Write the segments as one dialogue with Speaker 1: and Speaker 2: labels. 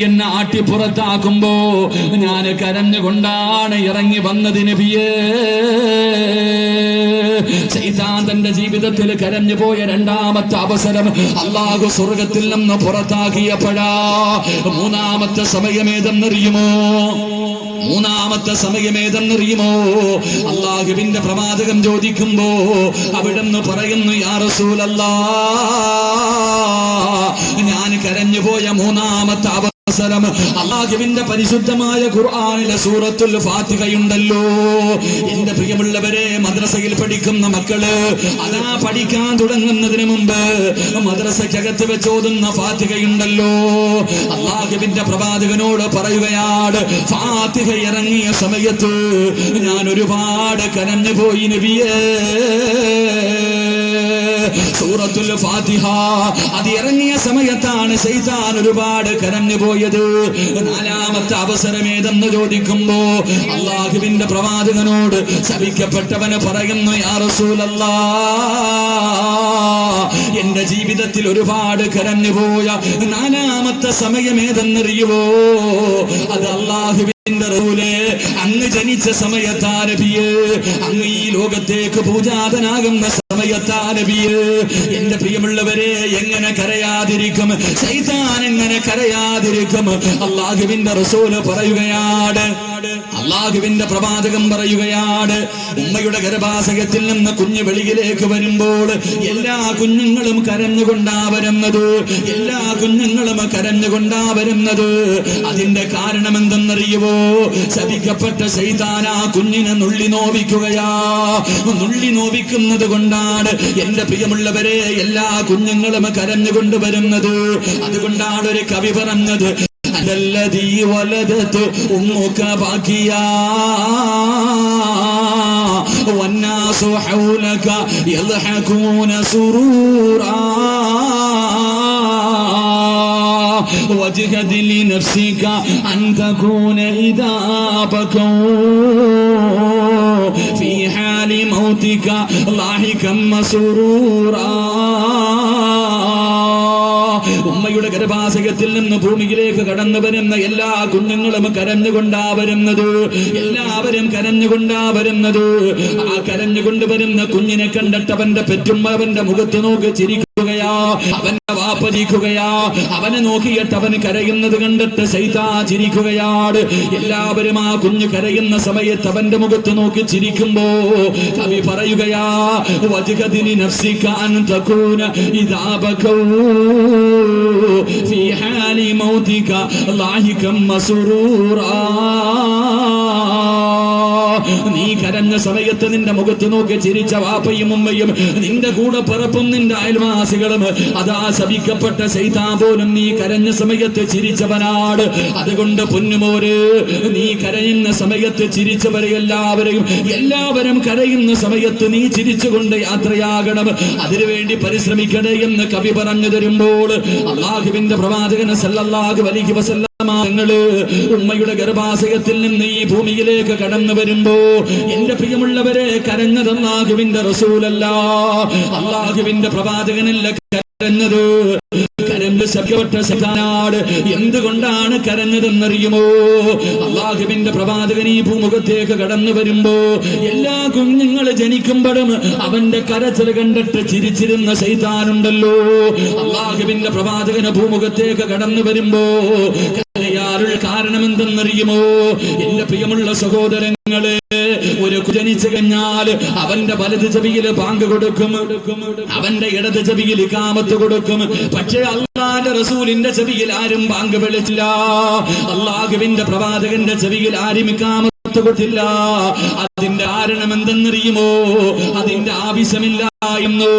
Speaker 1: എന്നെ ആട്ടിപ്പുറത്താക്കുമ്പോ ഞാൻ കരഞ്ഞുകൊണ്ടാണ് ഇറങ്ങി വന്നത് നബിയേ. ശൈത്താൻ തന്റെ ജീവിതത്തിൽ കരഞ്ഞു പോയ രണ്ടാമത്തെ അവസരം അല്ലാഹു സ്വർഗത്തിൽ നിന്ന് പുറത്താക്കിയപ്പോഴാ. മൂന്നാമത്തെ സമയമേതെന്നറിയുമോ? അല്ലാഹുവിന്റെ പ്രവാചകൻ ചോദിക്കുമ്പോ അവിടുന്ന് പറയുന്നു, യാ റസൂലല്ലാഹ്, ഞാൻ കരഞ്ഞു പോയ മൂന്നാമത്തെ അവസരം അല്ലാഹുവിന്റെ പരിശുദ്ധമായ ഖുർആനിലെ സൂറത്തുൽ ഫാത്തിഹയുണ്ടല്ലോ. എന്റെ പ്രിയമുള്ളവരെ, മദ്രസയിൽ പഠിക്കുന്ന മക്കള് അതാ പഠിക്കാൻ തുടങ്ങുന്നതിന് മുമ്പ് മദ്രസയ്ക്കകത്ത് വെച്ച് ഓതുന്ന ഫാത്തിഹയുണ്ടല്ലോ. അല്ലാഹുവിന്റെ പ്രവാചകനോട് പറയുകയാണ്, ഫാത്തിഹ ഇറങ്ങിയ സമയത്ത് ഞാൻ ഒരുപാട് കരഞ്ഞു പോയി നബിയേ. സൂറത്തുൽ ഫാത്തിഹ അത് ഇറങ്ങിയ സമയത്താണ് ശൈത്താൻ ഒരുപാട് കരഞ്ഞു പോയത്. നാലാമത്തെ അവസരമേതെന്ന് ചോദിക്കുമ്പോ അല്ലാഹുവിന്റെ പ്രവാചകനോട് ശപിക്കപ്പെട്ടവന് പറയുന്നു, യാ റസൂലല്ലാഹ്, എന്റെ ജീവിതത്തിൽ ഒരുപാട് കരഞ്ഞു പോയ നാലാമത്തെ സമയമേതെന്നറിയുവോ? അത് അല്ലാഹുവിന്റെ റസൂലേ, അങ്ങ് ജനിച്ച സമയത്താ നബിയേ, അങ്ങ് ഈ ലോകത്തേക്ക് പൂജാതനാകുന്ന സമയത്താ നബിയേ. എന്റെ പ്രിയമുള്ളവരെ, എങ്ങനെ കരയാതിരിക്കും? ശൈത്താൻ എങ്ങനെ കരയാതിരിക്കും? അല്ലാഹുവിന്റെ റസൂല് പറയുകയാണ്, അല്ലാഹുവിന്റെ പ്രവാചകൻ പറയുകയാണ്, ഉമ്മയുടെ ഗർഭാശയത്തിൽ നിന്ന് കുഞ്ഞ് വെളിയിലേക്ക് വരുമ്പോൾ എല്ലാ കുഞ്ഞുങ്ങളും കരഞ്ഞുകൊണ്ടാ വരുന്നത്. അതിന്റെ കാരണം എന്തെന്നറിയുമോ? ശപിക്കപ്പെട്ട ശൈത്താൻ ആ കുഞ്ഞിനെ നുള്ളി നോവിക്കുന്നത് കൊണ്ടാണ് എന്റെ പ്രിയമുള്ളവരെ എല്ലാ കുഞ്ഞുങ്ങളും കരഞ്ഞുകൊണ്ട് വരുന്നത്. അതുകൊണ്ടാണ് ഒരു കവി പറഞ്ഞത്, അലല്ലദീ വലദത് ഉമ്മുക ബാകിയാ വന്നാസു ഹൗലക യദ്ഹകൂന സുറൂറാ وجهد لنفسك أن تكون إذا بكوا في حال موتك لاحقا مسرورا. ഉമ്മയുടെ ഗർഭാശയത്തിൽ നിന്ന് ഭൂമിയിലേക്ക് കടന്നു വരുന്ന എല്ലാ കുഞ്ഞുങ്ങളും കരഞ്ഞുകൊണ്ടാ വരുന്നത്. എല്ലാവരും കരഞ്ഞുകൊണ്ടാ വരുന്നത്. ആ കരഞ്ഞുകൊണ്ടുവരുന്ന കുഞ്ഞിനെ കണ്ടിട്ട് അവന്റെ പെറ്റുമ്മ അവന്റെ മുഖത്ത് നോക്കി ചിരിക്കുകയാ, അവന്റെ വാപ്പ ചിരിക്കുകയാ. അവനെ നോക്കിയിട്ട് അവന് കരയുന്നത് കണ്ടിട്ട് ശൈത്താൻ ചിരിക്കുകയാണ്. എല്ലാവരും ആ കുഞ്ഞ് കരയുന്ന സമയത്ത് അവന്റെ മുഖത്ത് നോക്കി ചിരിക്കുമ്പോ കവി പറയുകയാ, വജ്ഹദിനി നഫ്സിക അൻ തകൂന ഇദാ ബകൂ في حال موتك لاحقا مسرورا. നീ കരഞ്ഞ സമയത്ത് നിന്റെ മുഖത്ത് നോക്കി ചിരിച്ച വാപ്പയും ഉമ്മയും നിന്റെ കൂടെ പിറപ്പും നിന്റെ അയൽവാസികളും അതാ ശപിക്കപ്പെട്ട ശൈത്താൻ പോലും നീ കരഞ്ഞ സമയത്ത് ചിരിച്ചവനാണ്. അതുകൊണ്ട് പൊന്നുമോര്, നീ കരയുന്ന സമയത്ത് ചിരിച്ചവരെ എല്ലാവരും കരയുന്ന സമയത്ത് നീ ചിരിച്ചുകൊണ്ട് യാത്രയാകണം. അതിനുവേണ്ടി പരിശ്രമിക്കണേ എന്ന് കവി പറഞ്ഞു തരുമ്പോൾ അല്ലാഹുവിന്റെ പ്രവാചകൻ സല്ലല്ലാഹു അലൈഹി വസല്ലം ങ്ങള് ഉമ്മയുടെ ഗർഭാശയത്തിൽ നിന്ന് ഈ ഭൂമിയിലേക്ക് കടന്നു വരുമ്പോ എന്റെ പ്രിയമുള്ളവരെ കരഞ്ഞത് അല്ലാഹുവിന്റെ റസൂലല്ല, അല്ലാഹുവിന്റെ പ്രവാചകനല്ല കരഞ്ഞത്. കരഞ്ഞ് ശപിക്കപ്പെട്ട ശൈത്താനാണ്. എന്തുകൊണ്ടാണ് കരഞ്ഞതെന്നറിയുമോ? അല്ലാഹുവിന്റെ പ്രവാചകൻ ഈ ഭൂമുഖത്തേക്ക് കടന്നു വരുമ്പോ എല്ലാ കുഞ്ഞുങ്ങൾ ജനിക്കുമ്പോഴും അവന്റെ കരച്ചിൽ കണ്ടിട്ട് ചിരിച്ചിരുന്ന ശൈത്താനുണ്ടല്ലോ. അല്ലാഹുവിന്റെ പ്രവാചകന് ഭൂമുഖത്തേക്ക് കടന്നു വരുമ്പോ കാരണം എന്തെന്നറിയുമോ? എന്റെ പ്രിയമുള്ള സഹോദരങ്ങളെ, ഒരു ജനിച്ചു കഴിഞ്ഞാൽ അവന്റെ വലത് ചെവിയിൽ ബാങ്ക് കൊടുക്കും, അവന്റെ ഇടത് ചെവിയിൽ ഇഖാമത്ത് കൊടുക്കും. പക്ഷേ അല്ലാഹുവിന്റെ റസൂലിന്റെ ചെവിയിൽ ആരും ബാങ്ക് വിളിച്ചില്ല. അല്ലാഹുവിന്റെ പ്രവാചകന്റെ ചെവിയിൽ ആരും ഇഖാമത്ത് കൊടുത്തില്ല. അതിന്റെ കാരണം എന്തെന്നറിയുമോ? അതിന്റെ ആവശ്യമില്ലായിരുന്നു.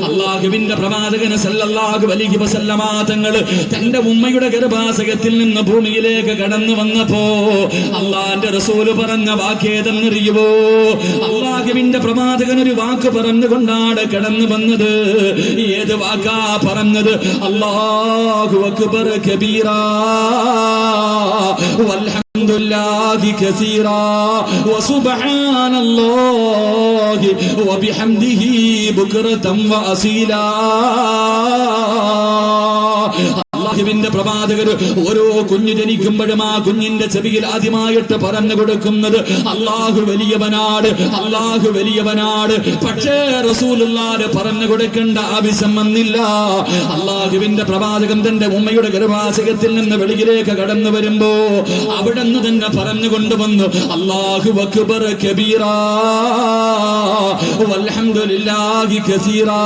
Speaker 1: അല്ലാഹുവിന്റെ പ്രവാചകന് സല്ലല്ലാഹു അലൈഹി വസല്ലമ തങ്ങൾ തന്റെ ഉമ്മയുടെ ഗർഭാശയത്തിൽ നിന്ന് ഭൂമിയിലേക്ക് കടന്നു വന്നപ്പോ അല്ലാഹുവിന്റെ റസൂൽ പറഞ്ഞ വാക്കേതെന്നറിയുമോ? അല്ലാഹുവിന്റെ പ്രവാചകൻ ഒരു വാക്ക് പറഞ്ഞുകൊണ്ടാണ് കടന്നു വന്നത്. ഏത് വാക്കാ പറഞ്ഞത്? അല്ലാഹു അക്ബർ കബീറാ വൽഹംദുലില്ലാഹി കസീറാ വസുബ്ഹാനല്ലാഹി വബിഹംദിഹി ബുക്റതൻ വഅസീലാ. അല്ലാഹുവിന്റെ പ്രവാചകർ ഓരോ കുഞ്ഞു ജനിക്കുമ്പോഴും ആ കുഞ്ഞിന്റെ ചെവിയിൽ ആദ്യമായിട്ട് പറഞ്ഞു കൊടുക്കുന്നത് അല്ലാഹു വലിയവനാണ്, അല്ലാഹു വലിയവനാണ്. പക്ഷേ റസൂലുള്ളാഹി പറഞ്ഞു കൊടുക്കേണ്ട ആവശ്യം വന്നില്ല. അല്ലാഹുവിന്റെ പ്രവാചകൻ തന്റെ ഉമ്മയുടെ ഗർഭാശയത്തിൽ നിന്ന് വെളിയിലേക്ക് കടന്നു വരുമ്പോ അവിടുന്ന് തന്നെ പറഞ്ഞു കൊണ്ടുവന്നു അല്ലാഹു അക്ബർ കബീറാ വൽഹംദുലില്ലാഹി കസീറാ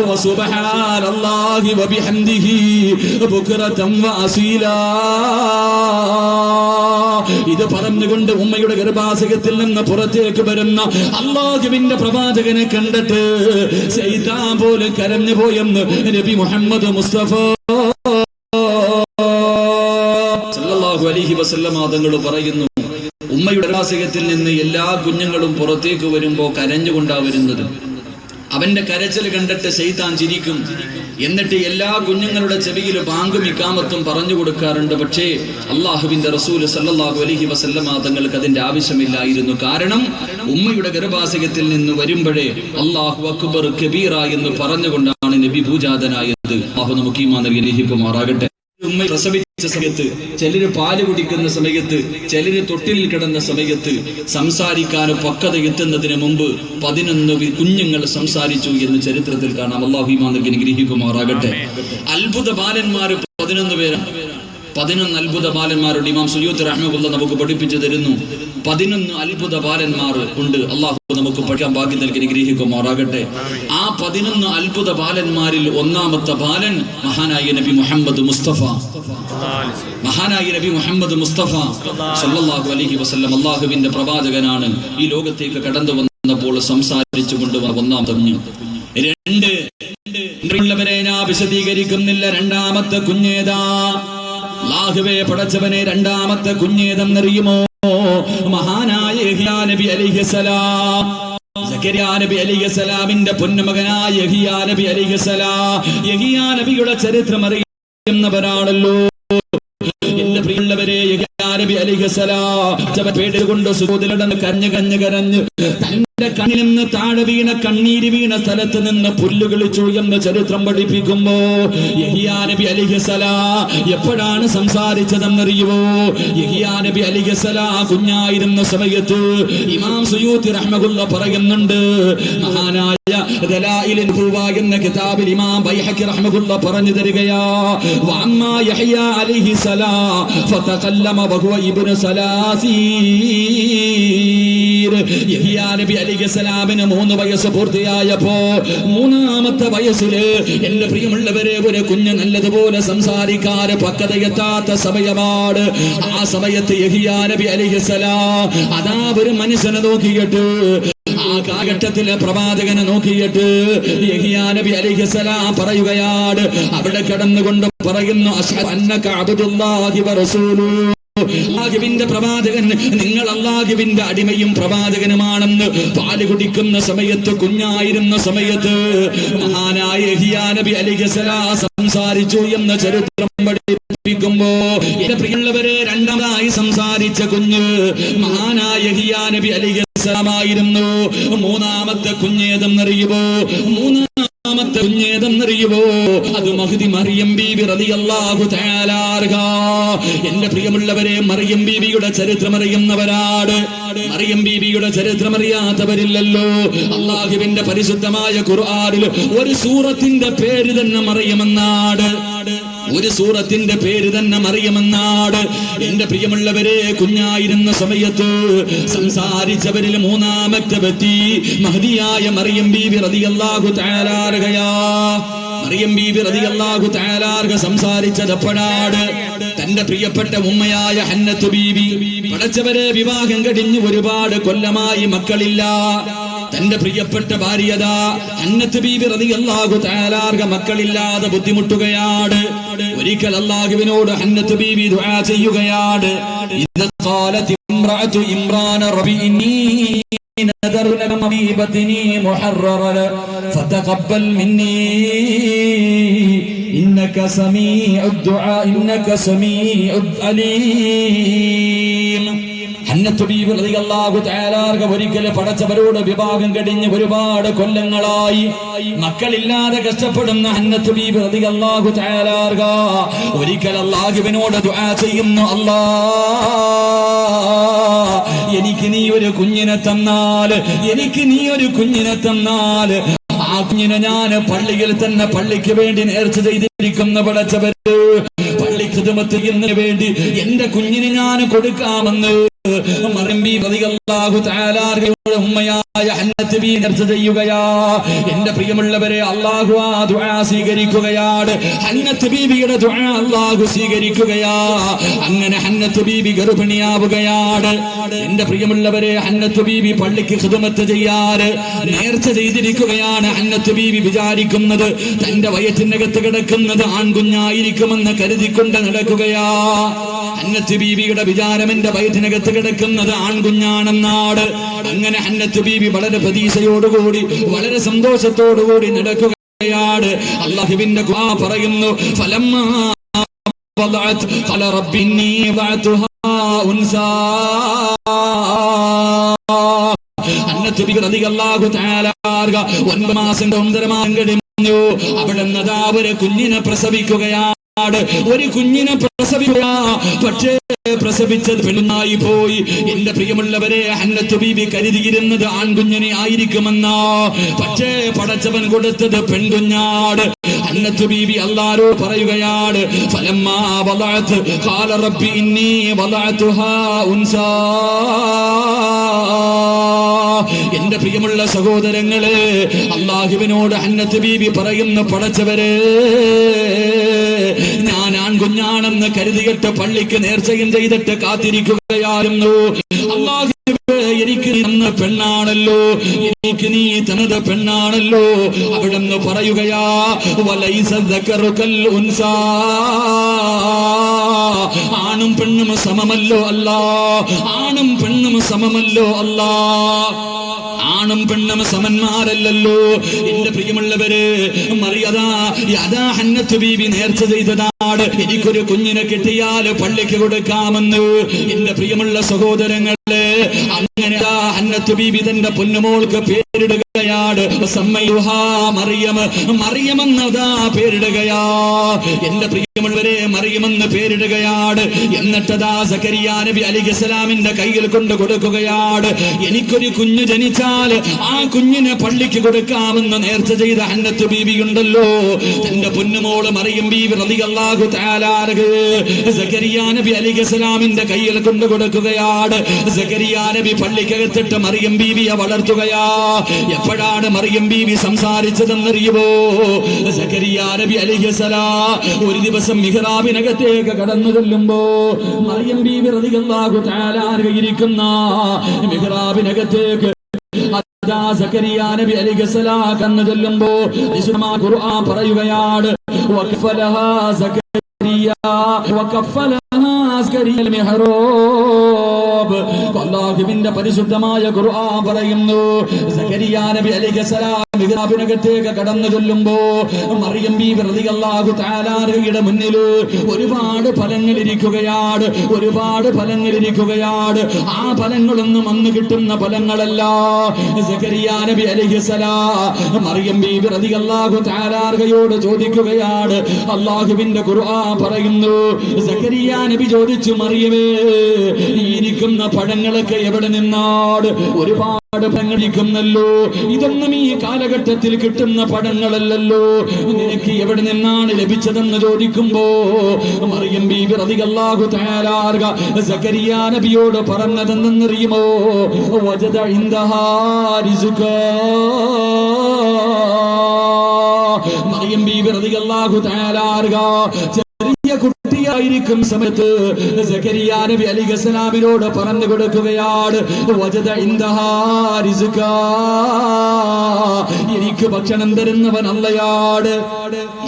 Speaker 1: വസുബ്ഹാനല്ലാഹി വബിഹംദിഹി ബുക്റതൻ വഅസീലാ. ഇത് പറഞ്ഞുകൊണ്ട് ഉമ്മയുടെ ഗർഭാശയത്തിൽ നിന്ന് പുറത്തേക്ക് വരുന്ന അല്ലാഹുവിന്റെ പ്രവാചകനെ കണ്ടിട്ട് ശൈത്താൻ പോലും കരഞ്ഞു പോയെന്ന് നബി മുഹമ്മദ് മുസ്തഫ സല്ലല്ലാഹു അലൈഹി വസല്ലം തങ്ങൾ പറയുന്നു. ഉമ്മയുടെ ഗർഭാശയത്തിൽ നിന്ന് എല്ലാ കുഞ്ഞുങ്ങളും പുറത്തേക്ക് വരുമ്പോ കരഞ്ഞുകൊണ്ടാ വരുന്നത്. അവന്റെ കരച്ചിൽ കണ്ടിട്ട് ശൈത്താൻ ചിരിക്കും. എന്നിട്ട് എല്ലാ കുഞ്ഞുങ്ങളുടെ ചെവിയിൽ ബാങ്കും ഇഖാമത്തും പറഞ്ഞു കൊടുക്കാറുണ്ട്. പക്ഷേ അല്ലാഹുവിന്റെ റസൂൽ സല്ലല്ലാഹു അലൈഹി വസല്ലം തങ്ങൾക്ക് അതിന്റെ ആവശ്യമില്ലായിരുന്നു. കാരണം ഉമ്മയുടെ ഗർഭാശയത്തിൽ നിന്ന് വരുമ്പോഴേ അല്ലാഹു അക്ബർ കബീറ എന്ന് പറഞ്ഞുകൊണ്ടാണ് നബി പൂജാതനായത്. അല്ലാഹു നമുക്ക് ഈമാൻ നൽകി അനുഗ്രഹിക്കുമാറാകട്ടെ. ഉമ്മ പ്രസവിച്ച സമയത്ത്, ചിലര് പാല് കുടിക്കുന്ന സമയത്ത്, ചിലര് തൊട്ടിൽ കിടന്ന സമയത്ത് സംസാരിക്കാൻ പക്വത എത്തുന്നതിന് മുമ്പ് 11 കുഞ്ഞുങ്ങൾ സംസാരിച്ചു എന്ന് ചരിത്രത്തിൽ കാണാം. അല്ലാഹു ഈമാൻ നൽകി അനുഗ്രഹിക്കുമാറാകട്ടെ. അത്ഭുത ബാലന്മാർ 11 പേരാണ്. 11 അത്ഭുത ബാലന്മാരുണ്ട്. ഇമാം സുയൂത്തി റഹ്മത്തുള്ളാഹി നമുക്ക് പഠിപ്പിച്ചു തരുന്നു. 11 അത്ഭുത ബാലന്മാർ ഉണ്ട്. അല്ലാഹു നമുക്ക് പഠിക്കാൻ ഭാഗ്യം നൽകി അനുഗ്രഹിക്കുമാറാകട്ടെ. ആ 11 അത്ഭുത ബാലന്മാരിൽ ഒന്നാമത്തെ ബാലൻ മഹാനായ നബി മുഹമ്മദ് മുസ്തഫ സല്ലല്ലാഹു അലൈഹി വസല്ലം അല്ലാഹുവിന്റെ പ്രവാചകനാണ്. ഈ ലോകത്തേക്ക് കടന്നു വന്നപ്പോൾ സംസാരിച്ചു കൊണ്ടുവന്ന ഒന്നാമത്തെ കുഞ്ഞ്. 2 ഞാൻ വിശദീകരിക്കുന്നില്ല. രണ്ടാമത്തെ കുഞ്ഞേതാ? അല്ലാഹുവേ പടച്ചവനെ, രണ്ടാമത്തെ കുഞ്ഞേതെന്നറിയുമോ? മഹാനായ യഹ്യാ നബി അലൈഹിസ്സലാം. സക്കരിയാ നബി അലൈഹിസ്സലാമിന്റെ പൊന്നുമകനായ യഹ്യാ നബി അലൈഹിസ്സലാം. യഹ്യാ നബിയുടെ ചരിത്രം അറിയുന്നവരാണല്ലോ എന്റെ പ്രിയമുള്ളവരെ. യഹ്യാ നബി അലൈഹിസ്സലാം പേടികൊണ്ട് സുജൂദിലിടന്ന് കരഞ്ഞ് തന്റെ കണ്ണിൽ നിന്ന് താഴെ വീണ കണ്ണീര് വീണ സ്ഥലത്ത് നിന്ന് പുല്ല് കളിച്ചു എന്ന് ചരിത്രം പഠിപ്പിക്കുമ്പോ യഹ്യാ നബി അലൈഹിസ്സലാം എപ്പോഴാണ് സംസാരിച്ചതെന്നറിയുമോ? യഹ്യാ നബി അലൈഹിസ്സലാം കുഞ്ഞായിരുന്ന സമയത്ത് ഇമാം സുയൂത്തി റഹ്മത്തുള്ളാഹി പറയുന്നുണ്ട്. മഹാനായ ദലായിലുൻ നുബുവ്വ എന്ന കിതാബിൽ ഇമാം ബൈഹഖി റഹ്മത്തുള്ളാഹി പറഞ്ഞു തരികയാ. വഅമ്മാ യഹ്യാ അലൈഹിസ്സലാം ഫതകല്ലമ വഹുവ ഇബ്നു സലാസീർ. യഹ്യാ നബി അലൈഹിസ്സലാമിന് 3 വയസ്സ് പൂർത്തിയായപ്പോ 3ാമത്തെ വയസ്സില് എന്റെ പ്രിയമുള്ളവരെ ഒരു കുഞ്ഞ് നല്ലതുപോലെ സംസാരിക്കാൻ പക്വതയെത്താത്ത സമയമാണ്. ആ സമയത്ത് യഹ്യാ നബി അലൈഹിസ്സലാം അതാ ഒരു മനുഷ്യനെ നോക്കിയിട്ട്, ആ കാലഘട്ടത്തിലെ പ്രവാചകനെ നോക്കിയിട്ട് യഹ്യാ നബി അലൈഹിസ്സലാം പറയുകയാണ്. അവിടെ കിടന്നുകൊണ്ട് പറയുന്നു, അശ്ഹദു അന്നക അബ്ദുല്ലാഹി വറസൂലുഹു. അല്ലാഹുവിന്റെ പ്രവാചകൻ, നിങ്ങൾ അല്ലാഹുവിന്റെ അടിമയും പ്രവാചകനുമാണെന്ന് പാല് കുടിക്കുന്ന സമയത്ത്, കുഞ്ഞായിരുന്ന സമയത്ത് മഹാനായ യഹ്യാ നബി അലൈഹിസ്സലാം സംസാരിച്ചു എന്ന ചരിത്രം പഠിപ്പിക്കുമ്പോ എന്റെ പ്രിയമുള്ളവരെ, രണ്ടാമതായി സംസാരിച്ച കുഞ്ഞ് മഹാനായ യഹ്യാ നബി അലൈഹിസ്സലാമായിരുന്നു. മൂന്നാമത്തെ കുഞ്ഞേതെന്നറിയുമോ? മൂന്നാമത്തെ കുഞ്ഞേതെന്നറിയുമോ? അത് മഹ്ദി മറിയം ബീബി റളിയല്ലാഹു തആല അൻഹാ. എന്റെ പ്രിയമുള്ളവരെ, മറിയം ബീബിയുടെ ചരിത്രം അറിയുന്നവരാണ്. മറിയം ബീബിയുടെ ചരിത്രം അറിയാത്തവരില്ലല്ലോ. അല്ലാഹുവിന്റെ പരിശുദ്ധമായ ഖുർആനിൽ ഒരു സൂറത്തിന്റെ പേര് തന്നെ മറിയമെന്നാണ്. ഒരു സൂറത്തിന്റെ പേര് തന്നെ മറിയമെന്നാണ്. എന്റെ പ്രിയമുള്ളവരെ, കുഞ്ഞായിരുന്ന സമയത്ത് സംസാരിച്ചവരിൽ മൂന്നാമത്തെ വ്യക്തി മഹ്ദിയായ മറിയം ബീബി റളിയല്ലാഹു തആല അൻഹയാ. മറിയം ബീബി റളിയല്ലാഹു തആല അൻഹ സംസാരിച്ചതെപ്പോഴാണ്? തന്റെ പ്രിയപ്പെട്ട ഉമ്മയായ ഹന്നത്ത് ബീബി, പടച്ചവരെ വിവാഹം കഴിഞ്ഞ് ഒരുപാട് കൊല്ലമായി മക്കളില്ല. തന്റെ പ്രിയപ്പെട്ട ഭാര്യതാ ഹന്നത്ത് ബീബി റളിയല്ലാഹു തആല അൻഹ മക്കളില്ലാതെ ബുദ്ധിമുട്ടുകയാണ്. ഒരിക്കൽ അല്ലാഹുവിനോട് ഹന്നത്ത് ബീബി ദുആ ചെയ്യുകയാണ്. ഇദ ഖാലത് ഇംറഅതു ഇമ്രാൻ റബ്ബി ഇന്നി നദറു ലക ഫീ ബത്നി മുഹററ ഫതഖബ്ബൽ മിന്നി ഇന്നക സമീഉദ് ദുആ ഇന്നക സമീഉദ് അലീം. ഹന്നത്ത് ബീവി റളിയല്ലാഹു തആല ഒരിക്കൽ പടച്ചവരോട് വിവാഹം കഴിഞ്ഞ് ഒരുപാട് കൊല്ലങ്ങളായി മക്കളില്ലാതെ കഷ്ടപ്പെടുന്ന ഹന്നത്ത് ബീവി റളിയല്ലാഹു തആല ഒരിക്കൽ അല്ലാഹുവിനോട് ദുആ ചെയ്യുന്നു, എനിക്ക് നീ ഒരു കുഞ്ഞിനെ തന്നാൽ, എനിക്ക് നീ ഒരു കുഞ്ഞിനെ തന്നാൽ ആ കുഞ്ഞിനെ ഞാൻ പള്ളിയിൽ തന്നെ പള്ളിക്ക് വേണ്ടി നേർച്ച ചെയ്തിരിക്കുന്ന പടച്ചവര് പള്ളി ഖിദ്മത്തിന് വേണ്ടി എന്റെ കുഞ്ഞിനെ ഞാൻ കൊടുക്കാമെന്ന് മറിയം ബീവി റളിയല്ലാഹു തആല ഉമ്മയായ ഹന്നത്ത് ബീവി നേർച്ച ചെയ്യുകയാ. എന്റെ പ്രിയമുള്ളവരെ, അല്ലാഹു ആ ദുആ സ്വീകരിക്കുകയാണ്. ഹന്നത്ത് ബീവിയുടെ ദുആ അല്ലാഹു സ്വീകരിക്കുകയാ. അങ്ങനെ ഹന്നത്ത് ബീവി ഗർഭിണിയാവുകയാണ്. എന്റെ പ്രിയമുള്ളവരെ, ഹന്നത്ത് ബീവി പള്ളിക്ക് ഖിദ്മത്ത് ചെയ്യാറ് നേർച്ച ചെയ്തിരിക്കുകയാണ്. ഹന്നത്ത് ബീവി വിചാരിക്കുന്നത് തന്റെ വയറ്റിനകത്ത് കിടക്കുന്നത് ആൺകുഞ്ഞായിരിക്കുമെന്ന് കരുതിക്കൊണ്ട് നടക്കുകയാ. ഹന്നത്ത് ബീവിയുടെ വിചാരം എന്റെ വയറ്റിനകത്ത് കിടക്കുന്നത് ആൺകുഞ്ഞാണെന്നാണ്. അങ്ങനെ ഹന്നത്ത് ബീവി വളരെ പ്രതീക്ഷയോടുകൂടി വളരെ സന്തോഷത്തോടുകൂടി നടക്കുകയാണ്. അല്ലാഹുവിന്റെ ഖുർആൻ പറയുന്നു, ഫലമ്മാ വദഅത് ഖല റബ്ബി ഇന്നി വഅതുഹാ ഉൻസാ. ഹന്നത്ത് ബീവി റളിയല്ലാഹു തആല 9 മാസം 1.5 മാസം കഴിഞ്ഞു. അവിടെ നദാ ഒരു കുഞ്ഞിനെ പ്രസവിക്കുകയാണ്. ഒരു കുഞ്ഞിനെ പ്രസവിക്കുക, പക്ഷേ പ്രസവിച്ചത് പെണ്ണായി പോയി. എന്റെ പ്രിയമുള്ളവരെ, ഹന്നത്ത് ബീവി കരുതിയിരുന്നത് ആൺകുഞ്ഞിനെ ആയിരിക്കുമെന്ന, പക്ഷേ പടച്ചവൻ കൊടുത്തത് പെൺകുഞ്ഞാട്. ഹന്നത്ത് ബീവി അല്ലാഹുവോട് പറയുകയാണ്, ഫലമ്മാ വദഅത് ഖാല റബ്ബി ഇന്നി വദഅതുഹാ ഉൻസാ. എന്റെ പ്രിയമുള്ള സഹോദരങ്ങളെ, അല്ലാഹുവിനോട് ഹന്നത്ത് ബീവി പറയുന്ന, പടച്ചവരെ ഞാൻ ആൺകുഞ്ഞാണെന്ന് കരുതിയിട്ട് പള്ളിക്ക് നേർച്ചയും ചെയ്തിട്ട് കാത്തിരിക്കുകയായിരുന്നു. അല്ലാഹുവേ, എനിക്ക് നീ തന്ന പെണ്ണാണല്ലോ, എനിക്ക് നീ തന്നത് പെണ്ണാണല്ലോ. അവിടെന്ന് പറയുകയാ, വലൈസ ദക്കറു കൽ ഉൻസാ. ആണും പെണ്ണും സമമല്ലോ അല്ലാ, ആണും പെണ്ണും സമമല്ലോ അല്ലാ, ആണും പെണ്ണും സമന്മാരല്ലല്ലോ. എന്റെ പ്രിയമുള്ളവര്, മറിയതാ ഹന്നത്ത് ബീവി നേർച്ച ചെയ്തതാണ്, എനിക്കൊരു കുഞ്ഞിനെ കിട്ടിയാൽ പള്ളിക്ക് കൊടുക്കാമെന്ന്. എന്റെ പ്രിയമുള്ള സഹോദരങ്ങളെ, അങ്ങനെ ഹന്നത്ത് ബീവി തന്റെ പൊന്നുമോൾക്ക് പേരിടുകയാണ്. മറിയം, മറിയമെന്നതാ പേരിടുകയാ. എന്റെ പ്രിയമുള്ളവരെ, മറിയമെന്ന് പേരിടുകയാണ്. എന്നിട്ടതാ സക്കരിയ നബി അലൈഹിസ്സലാമിന്റെ കയ്യിൽ കൊണ്ട് കൊടുക്കുകയാണ്. എനിക്കൊരു കുഞ്ഞു ജനിച്ചാൽ ആ കുഞ്ഞിനെ പള്ളിക്ക് കൊടുക്കാമെന്ന് നേർച്ച ചെയ്ത ഹന്നത്ത് ബീവി ഉണ്ടല്ലോ, തന്റെ പൊന്നുമോള് മറിയം ബീവി റളിയല്ലാഹു തആല സക്കരിയ നബി അലൈഹിസ്സലാമിന്റെ കയ്യിൽ കൊണ്ട് കൊടുക്കുകയാണ്. സക്കരിയ നബി പള്ളിക്കകത്തിട്ട് മറിയം ബീവിയെ വളർത്തുകയാ. എപ്പോഴാണ് മറിയം ബീവി സംസാരിച്ചതെന്നറിയുമോ? സക്കരിയ നബി അലൈഹിസ്സലാം ഒരു ദിവസം മിഹ്റാബിനകത്തേക്ക് കടന്നു ചെല്ലുമ്പോ മറിയം ബീവി റളിയല്ലാഹു തആല ഇരിക്കുന്ന മിഹ്റാബിനകത്തേക്ക് സക്കരിയ നബി അലൈഹിസ്സലാം കടന്നു ചെല്ലുമ്പോ ഖുർആൻ പറയുകയാണ്, വഖഫലഹാ സക്കരിയ വഖഫലഹാ സക്കരിയ മിഹ്റാബ്. അല്ലാഹുവിന്റെ പരിശുദ്ധമായ ഖുർആൻ പറയുന്നു, സക്കരിയ നബി അലൈഹിസ്സലാം മിഹ്റാബിനകത്തേക്ക് കടന്നു ചെല്ലുമ്പോ മറിയം ബീവി റളിയല്ലാഹു തആലയുടെ മുന്നിൽ ഒരുപാട് ഫലങ്ങൾ ഇരിക്കുകയാണ്, ഒരുപാട് ഫലങ്ങൾ ഇരിക്കുകയാണ്. ആ ഫലങ്ങളൊന്നും അന്ന് കിട്ടുന്ന ഫലങ്ങളല്ല. സക്കരിയ നബി അലൈഹിസ്സലാം മറിയം ബീവി റളിയല്ലാഹു തആലയോട് ചോദിക്കുകയാണ്. അല്ലാഹുവിന്റെ ഖുർആൻ പറയുന്നു, സക്കരിയ നബി ചോദിച്ചു, മറിയമേ, ഈ ഇരിക്കുന്ന പഴങ്ങളൊക്കെ എവിടെ നിന്നാണ്? ഒരുപാട് പഴങ്ങൾ ഇരിക്കുന്നല്ലോ, ഇതൊന്നും ഈ കാലഘട്ടത്തിൽ കിട്ടുന്ന പഴങ്ങളല്ലല്ലോ, നിനക്ക് എവിടെ നിന്നാണ് ലഭിച്ചതെന്ന് ചോദിക്കുമ്പോ മറിയം ബീവി റളിയല്ലാഹു തആല സക്കരിയ നബിയോട് പറഞ്ഞതെന്നറിയുമോ? വജദ ഇൻദഹാ റിസ്ഖാ. മറിയം ബീവി റളിയല്ലാഹു തആല ചെറിയ കുട്ടിയായിരിക്കും സമയത്ത് സക്കരിയ നബി അലൈഹിസ്സലാമിനോട് പറഞ്ഞു കൊടുക്കുകയാണ്, വജദ ഇൻദഹാ റിസ്ഖാ. എനിക്ക് ഭക്ഷണം തരുന്നവൻ അല്ലയാണ്,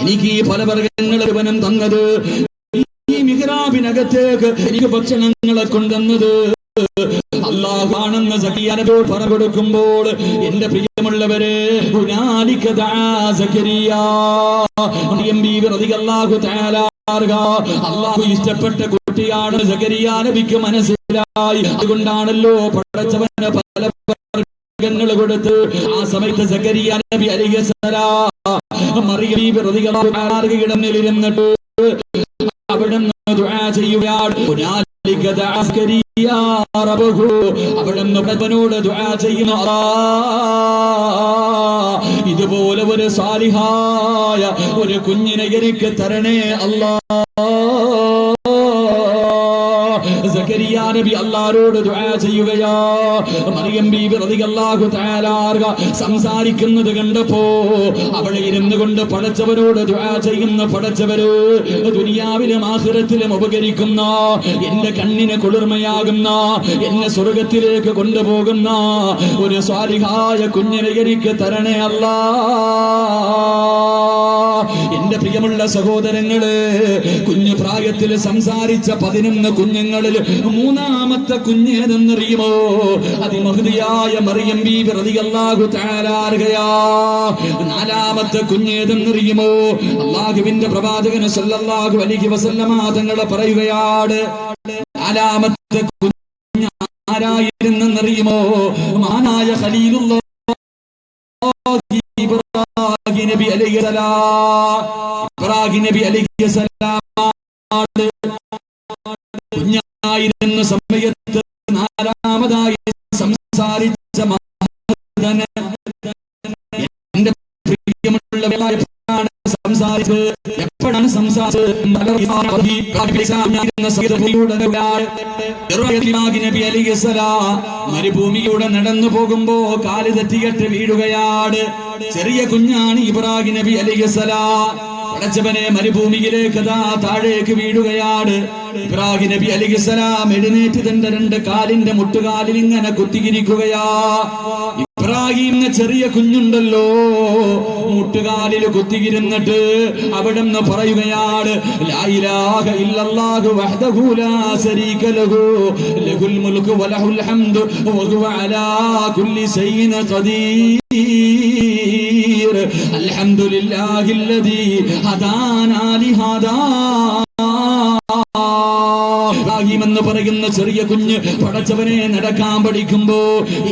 Speaker 1: എനിക്ക് ഈ ഫലവർഗ്ഗങ്ങൾ ഇവനും തന്നത്, ഈ മിഹ്റാബിനകത്തേക്ക് എനിക്ക് ഭക്ഷണങ്ങളെ കൊണ്ടുവന്നത് അല്ലാഹുവാണെന്ന് സക്കറിയ നബിയോട് പറഞ്ഞു കൊടുക്കുമ്പോൾ എന്റെ പ്രിയമുള്ളവരെ ഹുനാലിക ദഅ സക്കറിയ മറിയം ബീവി റളിയല്ലാഹു തആല അല്ലാഹു ഇഷ്ടപ്പെട്ട കുട്ടിയാണ് സക്കറിയ നബിക്ക് മനസ്സിലായി. അതുകൊണ്ടാണല്ലോ പടച്ചവന് പല വർഗ്ഗങ്ങൾ കൊടുത്ത് ആ സമയത്ത് സക്കറിയ നബി അലൈഹിസ്സലാം മറിയം ബീവി റളിയല്ലാഹു തആലയുടെ ഇടമിലിരുന്നിട്ട് അവിടുന്ന് ദുആ ചെയ്യുകയാണ്. ഹുനാലിക ദഅ സക്കറിയ റബ്ബഹു അവിടുന്ന് റബ്ബിനോട് ദുആ ചെയ്യുന്നു, ഇതുപോലെ ഒരു സാലിഹായ ഒരു കുഞ്ഞിനെ എനിക്ക് തരണേ അല്ലാഹ്. സക്കറിയ നബി അല്ലാഹുവോട് ദുആ ചെയ്യുകയാ. മറിയം ബീവി റളിയല്ലാഹു തആല സംസാരിക്കുന്നത് കണ്ടപ്പോ അവിടെ ഇരുന്നു കൊണ്ട് പടച്ചവനോട് ദുആ ചെയ്യുന്ന പടച്ചവര് ദുനിയാവിലും ആഖിറത്തിലും ഉപകരിക്കുന്ന എന്റെ കണ്ണിന് കുളിർമയാകുന്ന എന്നെ സ്വർഗത്തിലേക്ക് കൊണ്ടുപോകുന്ന ഒരു സ്വാലിഹായ കുഞ്ഞിനെ എനിക്ക് തരണേ അല്ലാഹ്. എന്റെ പ്രിയമുള്ള സഹോദരങ്ങള്, കുഞ്ഞു പ്രായത്തിൽ സംസാരിച്ച 11 കുഞ്ഞുങ്ങളിൽ മൂന്നാമത്തെ കുഞ്ഞേതെന്നറിയുമോ? അതിമഹദിയായ മറിയം ബീവി റളിയല്ലാഹു തആല അൻഹയാ. നാലാമത്തെ കുഞ്ഞേതെന്നറിയുമോ? അല്ലാഹുവിന്റെ പ്രവാചകൻ സല്ലല്ലാഹു അലൈഹി വസല്ലമ തങ്ങൾ പറയുകയാണ്, നാലാമത്തെ കുഞ്ഞ് ആരായിരുന്നെന്നറിയുമോ? മഹാനായ ഖലീലുള്ളാഹി ഇബ്രാഹിം നബി അലൈഹിസ്സലാം. ഇബ്രാഹിം നബി അലൈഹിസ്സലാം കുഞ്ഞായിരുന്ന സമയത്ത് നാലാമതായി സംസാരിച്ച മഹദന എന്റെ പ്രിയമുള്ളവരായ സംസാരിച്ചത് എപ്പോഴാണ് സംസാരിച്ചത്? നബി അലൈഹിസ്സലാം മരുഭൂമിയുടെ നടന്നു പോകുമ്പോ കാല് തെറ്റിയിട്ട് വീഴുകയാണ്. ചെറിയ കുഞ്ഞാണ് ഇബ്രാഹിം നബി അലൈഹിസ്സലാം. പടച്ചവനെ മരുഭൂമിയിലേക്ക് താഴേക്ക് വീഴുകയാണ്. ഇബ്രാഹിം നബി അലൈഹിസ്സലാം എഴുന്നേറ്റ് തന്റെ 2 കാലിന്റെ മുട്ടുകാലിൽ ഇങ്ങനെ കുത്തിയിരിക്കുകയാ. ഇബ്രാഹിം എന്ന ചെറിയ കുഞ്ഞുണ്ടല്ലോ, മുട്ടുകാലിൽ കുത്തിയിരുന്നിട്ട് അവിടുന്ന് പറയുകയാണ്, ലാ ഇലാഹ ഇല്ലല്ലാഹു വഹ്ദഹു ലാ ശരീക ലഹു ലഹുൽ മുൽക്കു വലഹുൽ ഹംദു വഹുവ അലാ കുല്ലി ശൈഇൻ ഖദീർ അൽഹംദുലില്ലാഹില്ലദീ ഹദാനാ ലിഹാദാ. ഇബ്രാഹിം എന്ന് പറയുന്ന ചെറിയ കുഞ്ഞ് പടച്ചവനെ നടക്കാൻ പഠിക്കുമ്പോ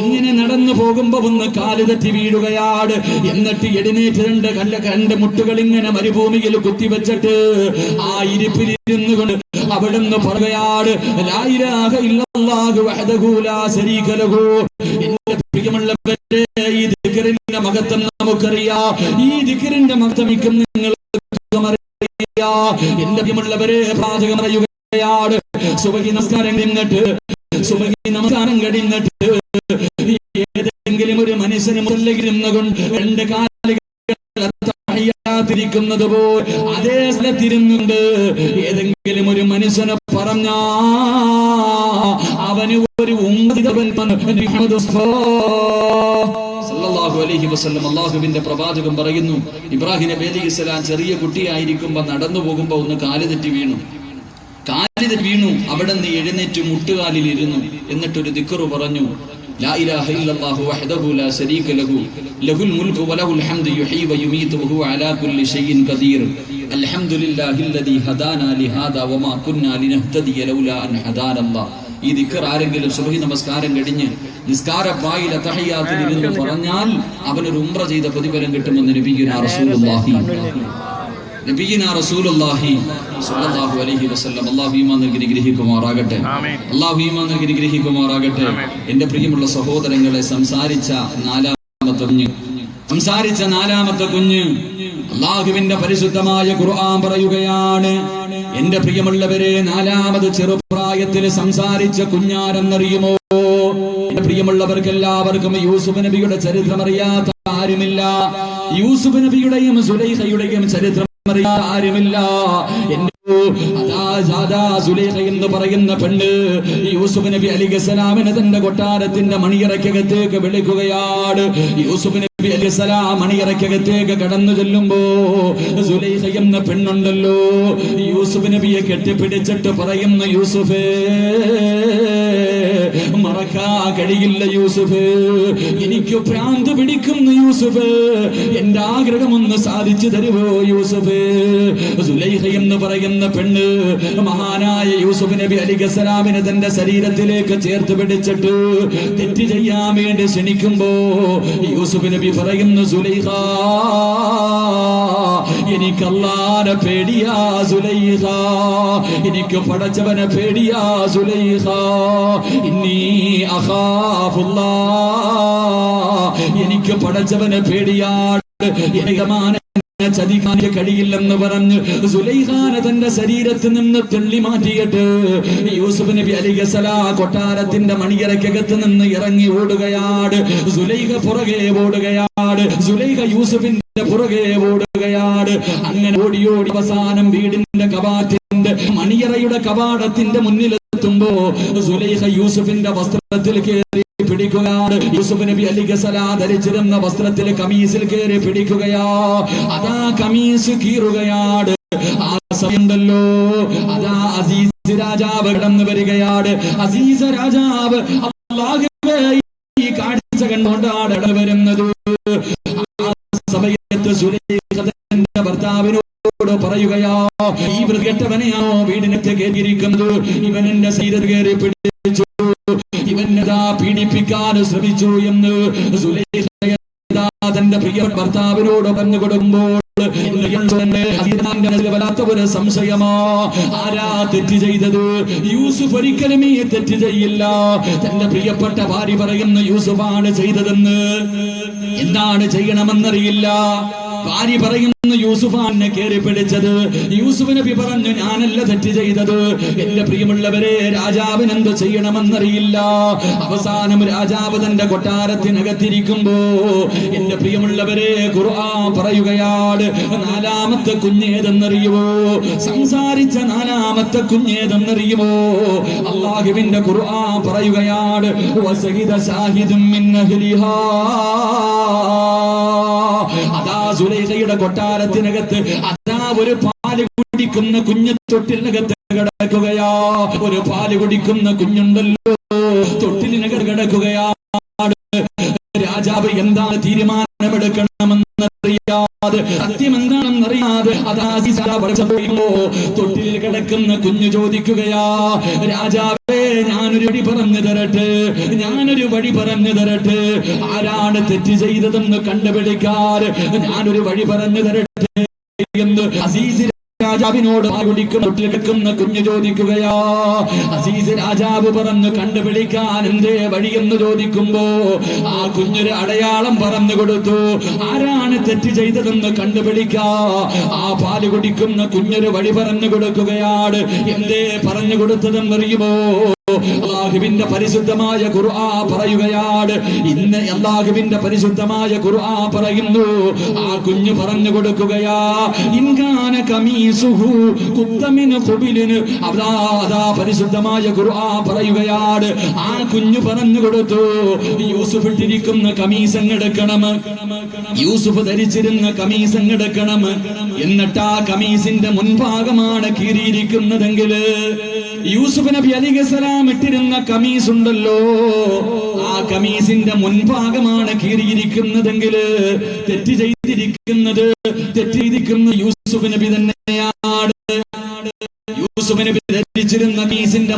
Speaker 1: ഇങ്ങനെ നടന്നു പോകുമ്പോ ഒന്ന് കാല് തെറ്റി വീഴുകയാണ്. എന്നിട്ട് എഴുന്നേറ്റ് 2 മുട്ടുകൾ ഇങ്ങനെ മരുഭൂമിയിൽ കുത്തിവെച്ചിട്ട് ആ ഇരിപ്പിലിരുന്നു കൊണ്ട് അവിടുന്ന് പറയുകയാണ്, ലാ ഇലാഹ ഇല്ലല്ലാഹു വഹ്ദഹു ലാ ശരീക ലഹു. എന്റെ പ്രിയമുള്ളവരെ, ഈ ദിക്റിന്റെ മഹത്വം നമുക്കറിയാം. ഈ ദിക്റിന്റെ മഹത്വം നിങ്ങൾ എന്റെ പ്രിയമുള്ളവരെ, പാചകം പറയുകയാണ്. സുബഹി നമസ്കാരം കഴിഞ്ഞിട്ട് ഏതെങ്കിലും ഒരു മനുഷ്യന് മുന്നിലിരുന്നു കൊണ്ട് 2 കാലുകളിരിക്കുന്നത് പോലെ അതേ സ്ഥലത്തിരുന്നുണ്ട് ഏതെങ്കിലും ഒരു മനുഷ്യനെ പറഞ്ഞ അവന് ഒരു അല്ലാഹുവിന്റെ പ്രവാചകൻ പറയുന്നു, ഇബ്രാഹിം നബി അലൈഹിസ്സലാം ചെറിയ കുട്ടിയായിരിക്കുമ്പോ നടന്നു പോകുമ്പോ ഒന്ന് കാല് തെറ്റി വീണു. അവിടെ നിന്ന് എഴുന്നേറ്റ് മുട്ടുകാലിൽ ഇരുന്നു. എന്നിട്ടൊരു ദിക്റ് പറഞ്ഞു, ലാ ഇലാഹ ഇല്ലല്ലാഹു വഹ്ദഹു ലാ ശരീക ലഹു ലഹുൽ മുൽക്കു വലഹുൽ ഹംദു യുഹ്യി വയുമീതു വഹുവ അലാ കുല്ലി ശൈഇൻ ഖദീർ അൽഹംദുലില്ലാഹില്ലദീ ഹദാനാ ലിഹാദാ വമാ കുന്നാ ലിനഹ്തദിയ ലൗലാ അൻ ഹദാനല്ലാഹ്. ഈ ദിക്ർ ആരെങ്കിലും സുബ്ഹി നമസ്കാരം കഴിഞ്ഞ് നിസ്കാരപ്പായിൽ തഹയ്യാത്തിൽ ഇരുന്ന് പറഞ്ഞാൽ അവനൊരു ഉംറ ചെയ്ത പ്രതിഫലം കിട്ടുമെന്ന് നബിയുനാ റസൂലുള്ളാഹി സ്വല്ലല്ലാഹു അലൈഹി വസല്ലം. അല്ലാഹു ഈമാൻ നൽകി അനുഗ്രഹിക്കുമാറാകട്ടെ. അല്ലാഹു ഈമാൻ നൽകി അനുഗ്രഹിക്കുമാറാകട്ടെ. എന്റെ പ്രിയമുള്ള സഹോദരങ്ങളെ, സംസാരിച്ച നാലാമത്തെ കുഞ്ഞ് അല്ലാഹുവിന്റെ പരിശുദ്ധമായ ഖുർആൻ പറയുകയാണ്. എന്റെ പ്രിയമുള്ളവരെ, നാലാമത് ചെറുപ്രായത്തിൽ സംസാരിച്ച കുഞ്ഞാരെന്നറിയുമോ? എന്റെ പ്രിയമുള്ളവർക്ക് എല്ലാവർക്കും യൂസുഫ് നബിയുടെ ചരിത്രം അറിയാത്ത ആരുമില്ല. യൂസുഫ് നബിയുടെയും സുലൈഖയുടെയും ചരിത്രം അറിയാത്ത ആരുമില്ല. എന്റെ സുലൈഖ എന്ന് പറയുന്ന പെണ്ണ് യൂസുഫ് നബി അലൈഹിസ്സലാമിനെ തന്റെ കൊട്ടാരത്തിന്റെ മണിയറയ്ക്കകത്തേക്ക് വിളിക്കുകയാണ്. യൂസുഫ് നബി അലൈഹിസ്സലാം മണിയറയ്ക്കകത്തേക്ക് കടന്നു ചെല്ലുമ്പോ സുലൈഖ എന്ന പെണ്ണുണ്ടല്ലോ യൂസുഫ് നബിയെ കെട്ടിപ്പിടിച്ചിട്ട് പറയുന്നു, യൂസുഫേ, മറക്കാ കഴിയില്ല യൂസുഫ്, എനിക്ക് ഭ്രാന്ത് പിടിക്കുന്നു യൂസുഫ്, എന്റെ ആഗ്രഹമൊന്ന് സാധിച്ചു തരുവോ യൂസുഫ്. സുലൈഖ എന്ന് പറയുന്ന പെണ്ണ് മഹാനായ യൂസുഫ് നബി അലൈഹിസ്സലാമിനെ തന്റെ ശരീരത്തിലേക്ക് ചേർത്ത് പിടിച്ചിട്ട് തെറ്റ് ചെയ്യാൻ വേണ്ടി ക്ഷണിക്കുമ്പോ യൂസുഫ് നബി പറയുന്നു, സുലൈഖ, എനിക്ക് അല്ലാഹുവിനെ പേടിയാ സുലൈഖ, എനിക്ക് പടച്ചവനെ പേടിയാ സുലൈഖ, ഇന്നി അഖാഫുല്ലാഹ്, എനിക്ക് പടച്ചവനെ പേടിയാണ്, ചതിക്കാൻ കഴിയില്ലെന്ന് പറഞ്ഞ് സുലൈഖാനെ തന്റെ ശരീരത്തിൽ നിന്ന് തള്ളി മാറ്റിയിട്ട് യൂസുഫ് നബി അലൈഹിസ്സലാം കൊട്ടാരത്തിന്റെ മണിയറയ്ക്കകത്ത് നിന്ന് ഇറങ്ങി ഓടുകയാണ്. സുലൈഖ പുറകെ ഓടുകയാണ്, സുലൈഖ യൂസുഫിന്റെ പുറകെ ഓടുകയാണ്. അങ്ങനെ ഓടിയോടി അവസാനം വീടിന്റെ കവാടത്തിന്റെ മണിയറയുടെ കവാടത്തിന്റെ മുന്നിലെത്തുമ്പോ സുലൈഖ യൂസുഫിന്റെ വസ്ത്രത്തിൽ കയറി പിടിക്കുകയാണ്. യൂസുഫ് നബി അലൈഹിസ്സലാം ധരിച്ചിരുന്ന വസ്ത്രത്തിൽ കമീസിൽ കയറി പിടിക്കുകയാ. അതാ കമീസ് കീറുകയാണ്. ആ സമയമുണ്ടല്ലോ അതാ അസീസ് രാജാവ് കടന്നു വരികയാണ്. അസീസ് രാജാവ് അല്ലാഹുവേ ഈ കാഴ്ച കണ്ടുകൊണ്ടാണ് ഇട വരുന്നത്. ആ സമയത്ത് സുലൈഖ തന്റെ ഭർത്താവിനോട് പറയുകയാ, ഈ വൃകെട്ടവനെയാണോ വീടിനകത്ത് കയറിയിരിക്കുന്നത്, ഇവൻ എന്റെ ശരീരത്തിൽ കയറി പിടിച്ചു, ഇവനെതാ പീഡിപ്പിക്കാൻ ശ്രമിച്ചു എന്ന് സുലൈഖ തന്റെ പ്രിയ ഭർത്താവിനോട് പറഞ്ഞു കൊടുക്കുമ്പോൾ വല്ലാത്ത ഒരു സംശയമാ, ആരാ തെറ്റ് ചെയ്തത്? യൂസുഫ് ഒരിക്കലും ഈ തെറ്റ് ചെയ്യില്ല. തന്റെ പ്രിയപ്പെട്ട ഭാര്യ പറയുന്ന യൂസുഫാണ് ചെയ്തതെന്ന്. എന്താണ് ചെയ്യണമെന്നറിയില്ല. ഭാര്യ പറയുന്നു യൂസുഫാനെ കയറി പിടിച്ചത്. യൂസുഫ് നബി പറഞ്ഞു, ഞാനല്ല തെറ്റ് ചെയ്തത്. എന്റെ പ്രിയമുള്ളവരെ, രാജാവിന് എന്ത് ചെയ്യണമെന്നറിയില്ല. അവസാനം രാജാവ് തന്റെ കൊട്ടാരത്തിനകത്തിരിക്കുമ്പോ എന്റെ പ്രിയമുള്ളവരെ, ഖുർആൻ പറയുകയാണ്, നാലാമത്തെ കുഞ്ഞേതെന്നറിയുമോ? സംസാരിച്ച നാലാമത്തെ കുഞ്ഞേതെന്നറിയുമോ? അല്ലാഹുവിന്റെ ഖുർആൻ പറയുകയാണ്, വസഹിദ ഷാഹിദും മിൻ അഹ്ലിഹാ. അതാ സുലൈഖയുടെ കൊട്ടാരത്തിനകത്ത് അതാ ഒരു പാല് കുടിക്കുന്ന കുഞ്ഞ് തൊട്ടിലിനകത്ത് കിടക്കുകയാ. ഒരു പാല് കുടിക്കുന്ന കുഞ്ഞുണ്ടല്ലോ തൊട്ടിലിനകത്ത് കിടക്കുകയാണ്. രാജാവ് എന്താണ് തീരുമാനമെടുക്കണമെന്നറിയാതെ, സത്യം എന്താണെന്നറിയാതെ അതാ തൊട്ടിൽ കിടക്കുന്ന കുഞ്ഞു ചോദിക്കുകയാ, രാജാവേ, ഞാനൊരു വഴി പറഞ്ഞു തരട്ടെ, ഞാനൊരു വഴി പറഞ്ഞു തരട്ടെ, ആരാണ് തെറ്റ് ചെയ്തതെന്ന് കണ്ടുപിടിക്കാറ് ഞാനൊരു വഴി പറഞ്ഞു തരട്ടെ എന്ന് അസീസ് രാജാവിനോട് കുടിക്കുന്ന കുഞ്ഞു ചോദിക്കുകയാ. അസീസ് രാജാവ് പറഞ്ഞു, കണ്ടുപിടിക്കാൻ എന്തേ വഴിയെന്ന് ചോദിക്കുമ്പോ ആ കുഞ്ഞൊരു അടയാളം പറഞ്ഞു കൊടുത്തു. ആരാണ് തെറ്റ് ചെയ്തതെന്ന് കണ്ടുപിടിക്കാ ആ പാല് കുടിക്കുന്ന കുഞ്ഞൊരു വഴി പറഞ്ഞു കൊടുക്കുകയാണ്. എന്തേ പറഞ്ഞു കൊടുത്തതെന്നറിയുമോ? അല്ലാഹുവിന്റെ പരിശുദ്ധമായ ഖുർആൻ പറയുകയാണ്. ഇന്ന് അല്ലാഹുവിന്റെ പരിശുദ്ധമായ ഖുർആൻ പറയുന്നു, ആ കുഞ്ഞു പറഞ്ഞു കൊടുക്കുകയാ, ഇൻകാന കമീസുഹു ഖുദ്ദമിൻ ഖുബിലിൻ. അതാ പരിശുദ്ധമായ ഖുർആൻ പറയുകയാണ്. ആ കുഞ്ഞു പറഞ്ഞു കൊടുത്തു, യൂസുഫ് ഇട്ടിരിക്കുന്ന കമീസങ്ങെടുക്കണം, യൂസുഫ് ധരിച്ചിരുന്ന കമീസങ്ങെടുക്കണം. എന്നിട്ട് ആ കമീസിന്റെ മുൻഭാഗമാണ് കീറിയിരിക്കുന്നതെങ്കിൽ യൂസുഫ് നബി അലൈഹിസ്സലാം ഇട്ടിരുന്ന കമീസ് ഉണ്ടല്ലോ, ആ കമീസിന്റെ മുൻഭാഗമാണ് കീറിയിരിക്കുന്നതെങ്കിൽ തെറ്റ് ചെയ്തിരിക്കുന്ന യൂസുഫ് നബി തന്നെയാണ്. യൂസുഫ് നബി ധരിച്ചിരുന്ന കമീസിന്റെ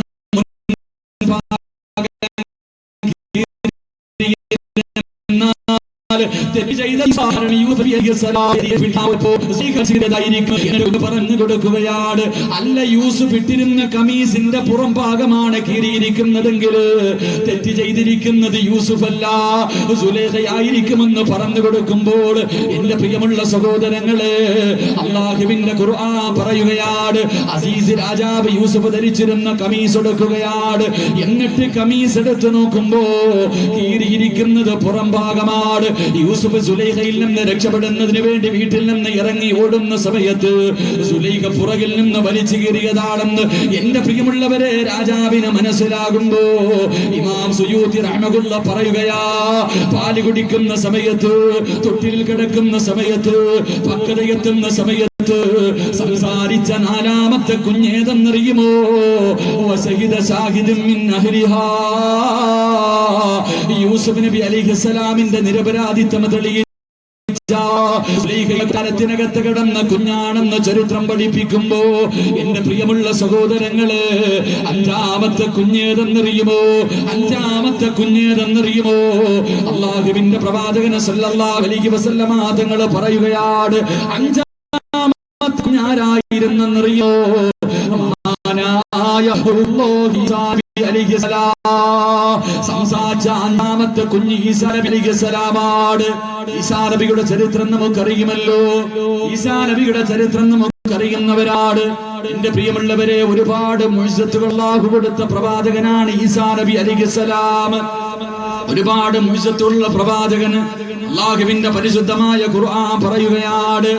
Speaker 1: പറഞ്ഞു കൊടുക്കുകയാണ്. അല്ല, യൂസുഫ് ഇട്ടിരുന്ന കമീസിന്റെ പുറം ഭാഗമാണ് കീറിയിരിക്കുന്നതെങ്കിൽ തെറ്റ് ചെയ്തിരിക്കുന്നത് യൂസുഫ് അല്ല, സുലൈഖയായിരിക്കുമെന്ന് പറഞ്ഞു കൊടുക്കുമ്പോൾ എന്റെ പ്രിയമുള്ള സഹോദരങ്ങളെ, അല്ലാഹുവിന്റെ ഖുർആൻ പറയുകയാണ്, പറയുകയാണ്, അസീസ് രാജാവ് യൂസുഫ് ധരിച്ചിരുന്ന കമീസ് എടുക്കുകയാണ്. എന്നിട്ട് കമീസ് എടുത്ത് നോക്കുമ്പോ കീറിയിരിക്കുന്നത് പുറം ഭാഗമാണ്. യൂസുഫ് സുലൈഖയിൽ നിന്ന് രക്ഷപ്പെടുന്നതിന് വേണ്ടി വീട്ടിൽ നിന്ന് ഇറങ്ങി ഓടുന്ന സമയത്ത് സുലൈഖ പുറകിൽ നിന്ന് വലിച്ചു കീറിയതാണെന്ന് എന്റെ പ്രിയമുള്ളവരെ രാജാവിന് മനസ്സിലാകുമ്പോ ഇമാം സുയൂത്തി റഹ്മത്തുള്ള പറയുകയാ, പാല് കുടിക്കുന്ന സമയത്ത്, തൊട്ടിൽ കിടക്കുന്ന സമയത്ത്, പക്വതയെത്തുന്ന സമയത്ത് സംസാരിച്ച നാലാമത്തെ കുഞ്ഞേതെന്നറിയുമോ? വസഹിദ ഷാഹിദും മിൻ അഹ്ലിഹാ. യൂസുഫ് നബി അലൈഹിസ്സലാമിന്റെ നിരപരാധിത്വം തെളിയിച്ച ത്തിനകത്ത് കിടന്ന കുഞ്ഞാണെന്ന് ചരിത്രം പഠിപ്പിക്കുമ്പോ എന്റെ പ്രിയമുള്ള സഹോദരങ്ങള്, അഞ്ചാമത്തെ കുഞ്ഞേതെന്നറിയുമോ? അഞ്ചാമത്തെ കുഞ്ഞേതെന്നറിയുമോ? അള്ളാഹുവിന്റെ പ്രവാചകൻ സല്ലല്ലാഹു അലൈഹി വസല്ലമ തങ്ങൾ പറയുകയാണ്, അഞ്ചാമത്തെ കുഞ്ഞാരായിരുന്നെന്നറിയോ? സംസാരിച്ച അഞ്ചാമത്തെ കുഞ്ഞ് ഈസാ നബി അലൈഹിസ്സലാമാണ്. ഈസാ നബിയുടെ ചരിത്രം നമുക്കറിയുമല്ലോ. ഈസാ നബിയുടെ ചരിത്രം നമുക്കറിയുന്നവരാണ്. എന്റെ പ്രിയമുള്ളവരെ, ഒരുപാട് മുഅ്ജിസത്തുകൾ അല്ലാഹു കൊടുത്ത പ്രവാചകനാണ് ഈസാ നബി അലൈഹിസ്സലാം. ഒരുപാട് മുഅ്ജിസത്തുള്ള പ്രവാചകന് അല്ലാഹുവിന്റെ പരിശുദ്ധമായ ഖുർആൻ പറയുകയാണ്.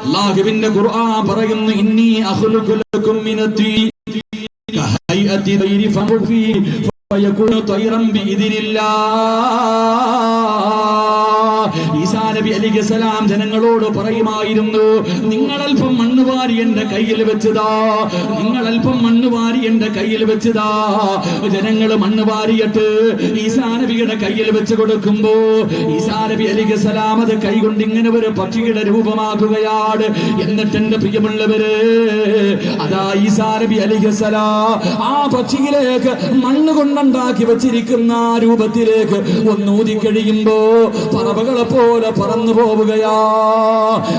Speaker 1: അല്ലാഹുവിന്റെ ഖുർആൻ പറയുന്നു, ഇന്നി അഖ്ലുഖു ലക്കും മിനത്തി കഹൈഅതി തൈരി ഫഖഫി ഫയകുനു തൈറൻ ബിഇദ്നില്ലാഹ്. ഈസാ നബി അലൈഹിസ്സലാം ജനങ്ങളോട് പറയുമായിരുന്നു, നിങ്ങളൽപ്പം മണ്ണ് വാരി എന്റെ കയ്യിൽ വെച്ചതാ, നിങ്ങളൽപ്പം മണ്ണ് വാരി എന്റെ കയ്യിൽ വെച്ചതാ. ജനങ്ങൾ മണ്ണ് വാരിയിട്ട് ഈസാ നബിയുടെ കയ്യിൽ വെച്ച് കൊടുക്കുമ്പോ ഈസാ നബി അലൈഹിസ്സലാം അത് കൈകൊണ്ട് ഇങ്ങനെ ഒരു പക്ഷിയുടെ രൂപമാക്കുകയാണ്. എന്നിട്ട് എന്റെ പ്രിയമുള്ളവര്, അതാ ഈസാ നബി അലൈഹിസ്സലാം ആ പക്ഷിയിലേക്ക് മണ്ണ് കൊണ്ടുണ്ടാക്കി വെച്ചിരിക്കുന്ന ആ രൂപത്തിലേക്ക് ഒന്നൂതി കഴിയുമ്പോ പറവകളെ പോലെ പറന്നു പോവുകയാ.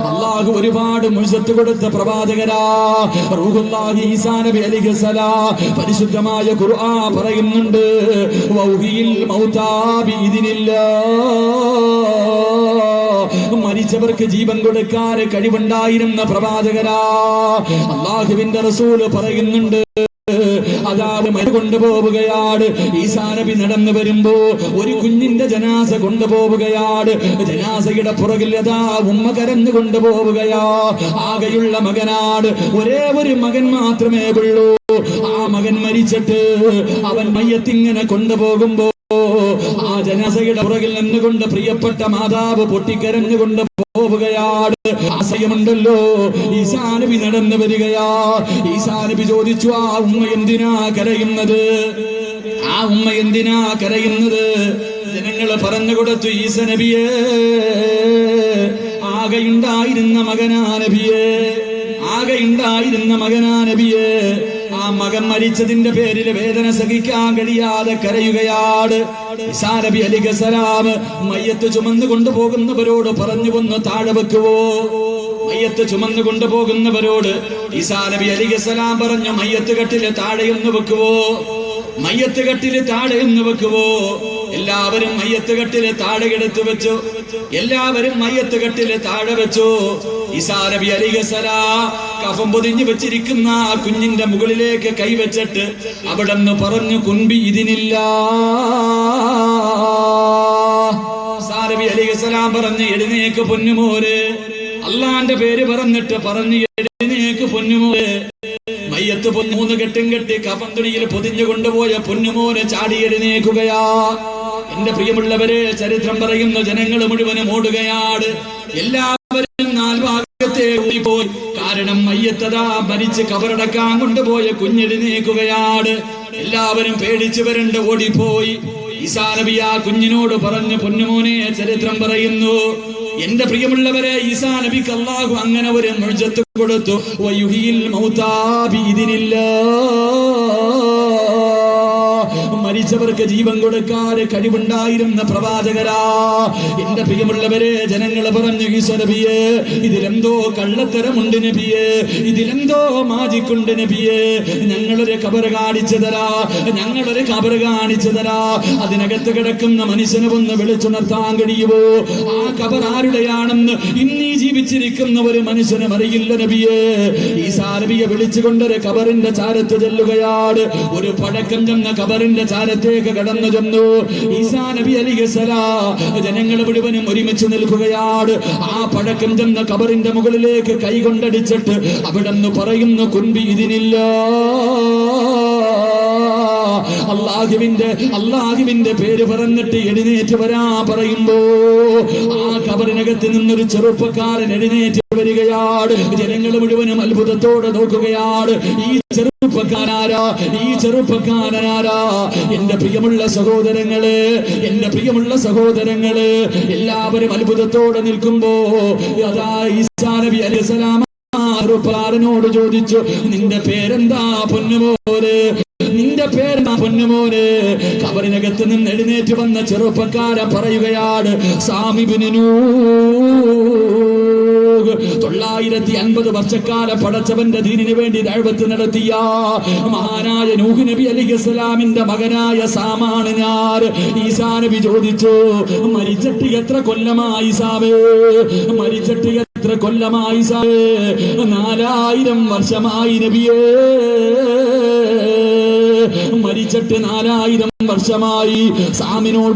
Speaker 1: അല്ലാഹു ഒരുപാട് മുഅ്ജിസത്ത് കൊടുത്ത പ്രവാചകരാ റൂഹുല്ലാഹി ഈസാ നബി അലൈഹിസ്സലാം. പരിശുദ്ധമായ ഖുർആൻ പറയുന്നുണ്ട്, വൗഹിയിൽ മൗതാ ബിഇദ്നില്ലാഹ്. മരിച്ചവർക്ക് ജീവൻ കൊടുക്കാൻ കഴിവുണ്ടായിരുന്ന പ്രവാചകരാ. അല്ലാഹുവിന്റെ റസൂൽ പറയുന്നുണ്ട്, അതാവ് മരി കൊണ്ടുപോവുകയാണ്. ഈസാ നബി നടന്നു വരുമ്പോ ഒരു കുഞ്ഞിന്റെ ജനാസ കൊണ്ടുപോവുകയാണ്. ജനാസയുടെ പുറകിൽ അതാ ഉമ്മ കരഞ്ഞു കൊണ്ടുപോവുകയാ. ആകെയുള്ള മകനാണ്, ഒരേ ഒരു മകൻ മാത്രമേ ഉള്ളൂ. ആ മകൻ മരിച്ചിട്ട് അവൻ മയ്യത്തിങ്ങനെ കൊണ്ടുപോകുമ്പോ ആ ജനാസയുടെ പുറകിൽ നിന്നുകൊണ്ട് പ്രിയപ്പെട്ട മാതാവ് പൊട്ടിക്കരഞ്ഞുകൊണ്ട് പോവുകയാണ്. ആശയമുണ്ടല്ലോ, ഈസാ നബി നടന്നു വരികയാ. ഈസാ നബി ചോദിച്ചു, ആ ഉമ്മ എന്തിനാ കരയുന്നത്? ആ ഉമ്മ എന്തിനാ കരയുന്നത്? ജനങ്ങൾ പറഞ്ഞു കൊടുത്തു, ഈസാ നബിയെ, ആകെയുണ്ടായിരുന്ന മകനാ നബിയെ, ആകെയുണ്ടായിരുന്ന മകനാ നബിയെ. ആ മകൻ മരിച്ചതിന്റെ പേരിൽ വേദന സഹിക്കാൻ കഴിയാതെ കരയുകയാണ്. ഈസാ നബി അലൈഹിസ്സലാം മയ്യത്ത് ചുമന്നു കൊണ്ടുപോകുന്നവരോട് പറഞ്ഞു, ഒന്ന് താഴെ വെക്കുവോ? മയ്യത്ത് ചുമന്നു കൊണ്ടുപോകുന്നവരോട് ഈസാ നബി അലൈഹിസ്സലാം പറഞ്ഞു, മയ്യത്ത് കെട്ടില് താഴെയൊന്ന് വെക്കുവോ? മയ്യത്ത് കെട്ടില് താഴെയൊന്ന് വെക്കുവോ? എല്ലാവരും മയ്യത്ത് കെട്ടില് താഴെ എടുത്തു വെച്ചു. എല്ലാവരും മയ്യത്ത് കെട്ടില് താഴെ വെച്ചു. ഈസാ നബി അലൈഹിസ്സലാം കഫം പൊതിഞ്ഞു വെച്ചിരിക്കുന്ന ആ കുഞ്ഞിന്റെ മുകളിലേക്ക് കൈവച്ചിട്ട് അവിടെ നിന്ന് പറഞ്ഞു, കുൻബി ഇതിനില്ലാഹ്. ഈസാ നബി അലൈഹിസ്സലാം പറഞ്ഞു, എഴുന്നേക്ക് പൊന്നുമോര്. അള്ളാന്റെ പേര് പറഞ്ഞിട്ട് പറഞ്ഞു, എഴുന്നേക്ക് പൊന്നുമോര്. മയ്യത്ത് 3 കെട്ടും കെട്ടി കഫൻ തുണിയിൽ പൊതിഞ്ഞു കൊണ്ടുപോയ പൊന്നുമോനെ ചാടി എഴുന്നേക്കുകയാ. എന്റെ പ്രിയമുള്ളവരെ, ചരിത്രം പറയുന്ന ജനങ്ങൾ മുഴുവനും ഓടുകയാണ്. എല്ലാവരും 4 ഭാഗത്തെ ഓടിപ്പോയി. കാരണം മയ്യത്തതാ മരിച്ച് കബറടക്കാൻ കൊണ്ടുപോയ കുഞ്ഞെഴുന്നേക്കുകയാണ്. എല്ലാവരും പേടിച്ചു വരണ്ട് ഓടിപ്പോയി. ഈസാ നബി ആ കുഞ്ഞിനോട് പറഞ്ഞു, പൊന്നുമോനെ, ചരിത്രം പറയുന്നു, എന്റെ പ്രിയമുള്ളവരെ, ഈസാ നബിക്ക് അല്ലാഹു അങ്ങനെ ഒരു മുഅ്ജിസത്ത് കൊടുത്തു. വയുഹിയിൽ മൗതാ ബിഇദ്നില്ലാഹ്. മരിച്ചവർക്ക് ജീവൻ കൊടുക്കാൻ കഴിവുണ്ടായിരുന്ന പ്രവാചകരാ. എന്റെ പ്രിയമുള്ളവരെ, ജനങ്ങൾ പറഞ്ഞു, ഈസ നബിയെ, ഇതിലെന്തോ കള്ളത്തരമുണ്ട് നബിയെ, ഇതിലെന്തോ മാജിക്കുണ്ട് നബിയെ, ഞങ്ങളൊരു ഖബർ കാണിച്ചു തരാ, ഞങ്ങളൊരു ഖബർ കാണിച്ചു തരാ, അതിനകത്ത് കിടക്കുന്ന മനുഷ്യനെ ഒന്ന് വിളിച്ചുണർത്താൻ കഴിയുമോ? ആ ഖബർ ആരുടെയാണെന്ന് ഇന്നീ ജീവിച്ചിരിക്കുന്ന ഒരു മനുഷ്യനും അറിയില്ല നബിയെ. ഈസാ നബിയെ വിളിച്ചുകൊണ്ടൊരു ഖബറിന്റെ ചാരത്ത് ചെല്ലുകയാണ്. ഒരു പഴക്കം ചെന്ന ഖബറിന്റെ ചാരത്തേക്ക് കടന്നു ചെന്നു. ഈസാ നബി അലൈഹിസ്സലാം ജനങ്ങൾ മുഴുവനും ഒരുമിച്ച് നിൽക്കുകയാണ്. ആ പഴക്കം ചെന്ന ഖബറിന്റെ മുകളിലേക്ക് കൈകൊണ്ടടിച്ചിട്ട് അവിടെന്ന് പറയുന്നു, കുൻബി ഇതിനില്ല. അള്ളാഹുവിന്റെ പേര് പറഞ്ഞിട്ട് എഴുന്നേറ്റ് വരാ പറയുമ്പോ ആ ഖബറിനകത്ത് നിന്നൊരു ചെറുപ്പക്കാരൻ എഴുന്നേറ്റ് വരികയാണ്. ജനങ്ങൾ മുഴുവനും അത്ഭുതത്തോടെ നോക്കുകയാണ്. ഈ ചെറുപ്പക്കാരാരാ? എന്റെ പ്രിയമുള്ള സഹോദരങ്ങള്, എല്ലാവരും അത്ഭുതത്തോടെ നിൽക്കുമ്പോ അതാ ഈസാ നബി അലൈഹിസ്സലാം ചെറുപ്പക്കാരനോട് ചോദിച്ചു, നിന്റെ പേരെന്താ പൊന്നുമോനെ? നിന്റെ പേരെന്താ പൊന്നുമോനെ? ഖബറിനകത്ത് നിന്ന് എഴുന്നേറ്റ് വന്ന ചെറുപ്പക്കാരൻ പറയുകയാണ്, സാമി ഇബ്നു നൂഹ്. 950 വർഷക്കാലം പടച്ചവന്റെ ദീനിന് വേണ്ടി ദഅവത്ത് നടത്തിയ മഹാനായ നൂഹ് നബി അലൈഹിസ്സലാമിന്റെ മകനായ സാമാണ് ഞാൻ. ഈസാ നബി ചോദിച്ചു, മരിച്ചിട്ട് എത്ര കൊല്ലമായി സാമേ? മരിച്ചിട്ട് എത്ര കൊല്ലമായി സാമേ? 4000 വർഷമായി നബിയേ. മരിച്ചിട്ട് 4000 വർഷമായി. സാമിനോട്